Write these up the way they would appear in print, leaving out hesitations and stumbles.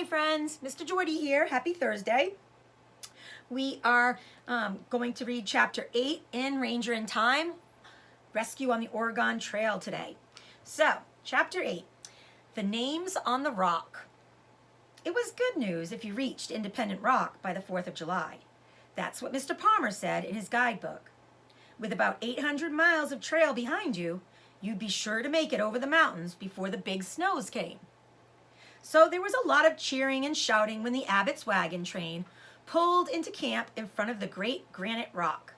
Hey friends, Mr. Jordy here. Happy Thursday. We are going to read chapter 8 in Ranger in Time, Rescue on the Oregon Trail today. So, chapter 8, The Names on the Rock. It was good news if you reached Independent Rock by the 4th of July. That's what Mr. Palmer said in his guidebook. With about 800 miles of trail behind you, you'd be sure to make it over the mountains before the big snows came. So there was a lot of cheering and shouting when the Abbott's wagon train pulled into camp in front of the great granite rock.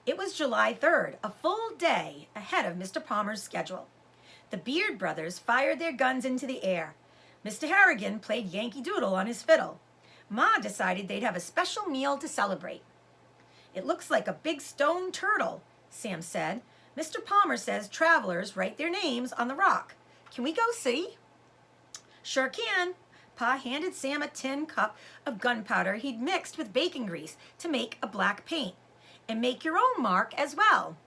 It was July 3rd, a full day ahead of Mr. Palmer's schedule. The Beard brothers fired their guns into the air. Mr. Harrigan played Yankee Doodle on his fiddle. Ma decided they'd have a special meal to celebrate. It looks like a big stone turtle, Sam said. Mr. Palmer says travelers write their names on the rock. Can we go see? Sure can. Pa handed Sam a tin cup of gunpowder he'd mixed with bacon grease to make a black paint. And make your own mark as well.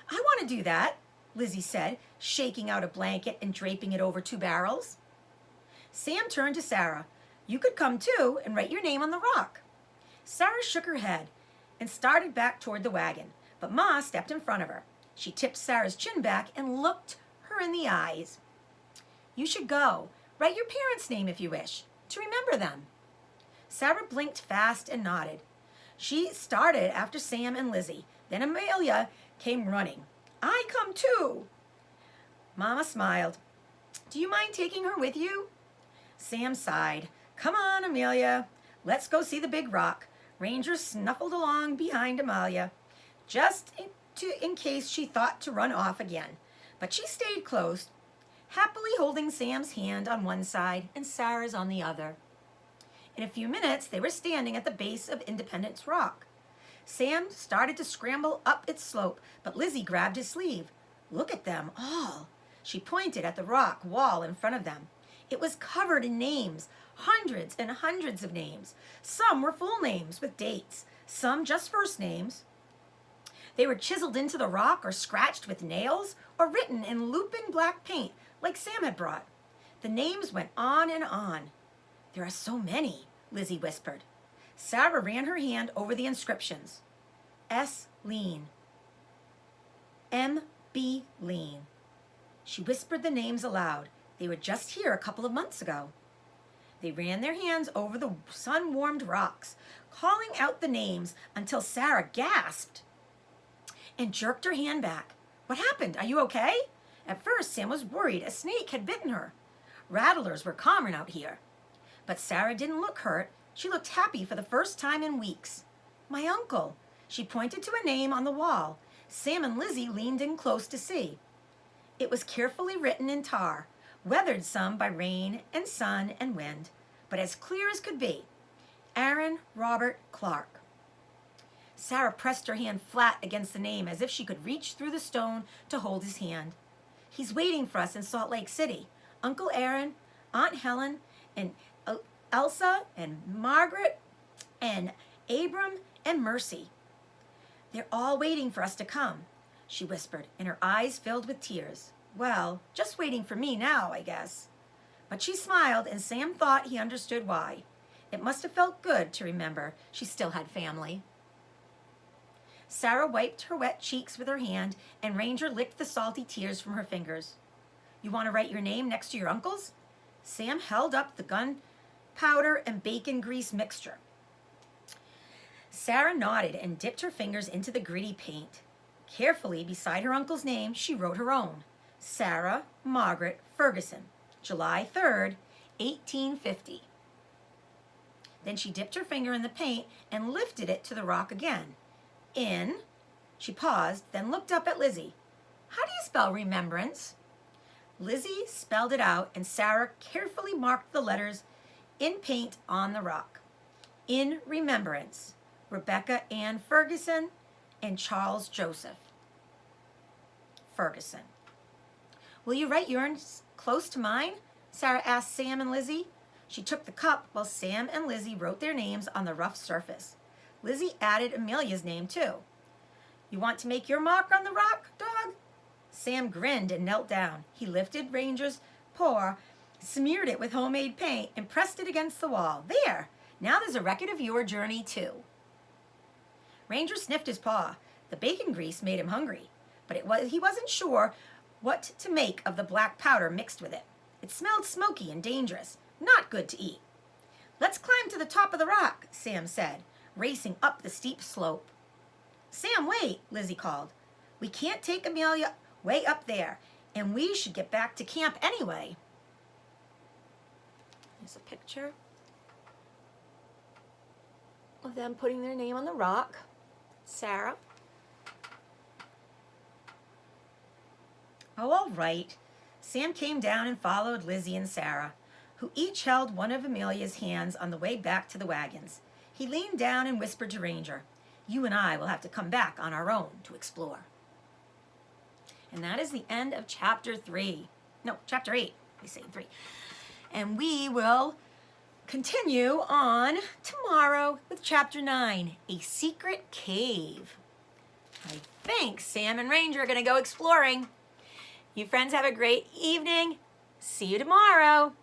I want to do that, Lizzie said, shaking out a blanket and draping it over 2 barrels. Sam turned to Sarah. You could come too and write your name on the rock. Sarah shook her head and started back toward the wagon, but Ma stepped in front of her. She tipped Sarah's chin back and looked her in the eyes. You should go. Write your parents' name if you wish, to remember them. Sarah blinked fast and nodded. She started after Sam and Lizzie. Then Amelia came running. I come too. Mama smiled. Do you mind taking her with you? Sam sighed. Come on, Amelia. Let's go see the big rock. Ranger snuffled along behind Amelia, just in case she thought to run off again. But she stayed close, happily holding Sam's hand on one side and Sarah's on the other. In a few minutes, they were standing at the base of Independence Rock. Sam started to scramble up its slope, but Lizzie grabbed his sleeve. Look at them all. She pointed at the rock wall in front of them. It was covered in names, hundreds and hundreds of names. Some were full names with dates, some just first names. They were chiseled into the rock or scratched with nails or written in looping black paint like Sam had brought. The names went on and on. There are so many, Lizzie whispered. Sarah ran her hand over the inscriptions. S. Lean. M. B. Lean. She whispered the names aloud. They were just here a couple of months ago. They ran their hands over the sun-warmed rocks, calling out the names until Sarah gasped and jerked her hand back. What happened? Are you okay? At first, Sam was worried a snake had bitten her. Rattlers were common out here. But Sarah didn't look hurt. She looked happy for the first time in weeks. My uncle. She pointed to a name on the wall. Sam and Lizzie leaned in close to see. It was carefully written in tar, weathered some by rain and sun and wind, but as clear as could be. Aaron Robert Clark. Sarah pressed her hand flat against the name as if she could reach through the stone to hold his hand. He's waiting for us in Salt Lake City. Uncle Aaron, Aunt Helen, and Elsa, and Margaret, and Abram, and Mercy. They're all waiting for us to come, she whispered, and her eyes filled with tears. Well, just waiting for me now, I guess. But she smiled, and Sam thought he understood why. It must have felt good to remember she still had family. Sarah wiped her wet cheeks with her hand, and Ranger licked the salty tears from her fingers. You want to write your name next to your uncle's? Sam held up the gunpowder and bacon grease mixture. Sarah nodded and dipped her fingers into the gritty paint. Carefully, beside her uncle's name, she wrote her own. Sarah Margaret Ferguson, July 3rd, 1850. Then she dipped her finger in the paint and lifted it to the rock again. In, she paused, then looked up at Lizzie. How do you spell remembrance? Lizzie spelled it out, and Sarah carefully marked the letters in paint on the rock. In remembrance, Rebecca Ann Ferguson and Charles Joseph Ferguson. Will you write yours close to mine? Sarah asked Sam and Lizzie. She took the cup while Sam and Lizzie wrote their names on the rough surface. Lizzie added Amelia's name too. You want to make your mark on the rock, dog? Sam grinned and knelt down. He lifted Ranger's paw smeared it with homemade paint, and pressed it against the wall. There! Now there's a record of your journey, too. Ranger sniffed his paw. The bacon grease made him hungry, but he wasn't sure what to make of the black powder mixed with it. It smelled smoky and dangerous, not good to eat. Let's climb to the top of the rock, Sam said, racing up the steep slope. Sam, wait, Lizzie called. We can't take Amelia way up there, and we should get back to camp anyway. There's a picture of them putting their name on the rock. Sarah. Oh, all right. Sam came down and followed Lizzie and Sarah, who each held one of Amelia's hands on the way back to the wagons. He leaned down and whispered to Ranger, "You and I will have to come back on our own to explore." And that is the end of chapter 3. No, chapter 8. I say 3. And we will continue on tomorrow with chapter 9, A Secret Cave. I think Sam and Ranger are going to go exploring. You friends have a great evening. See you tomorrow.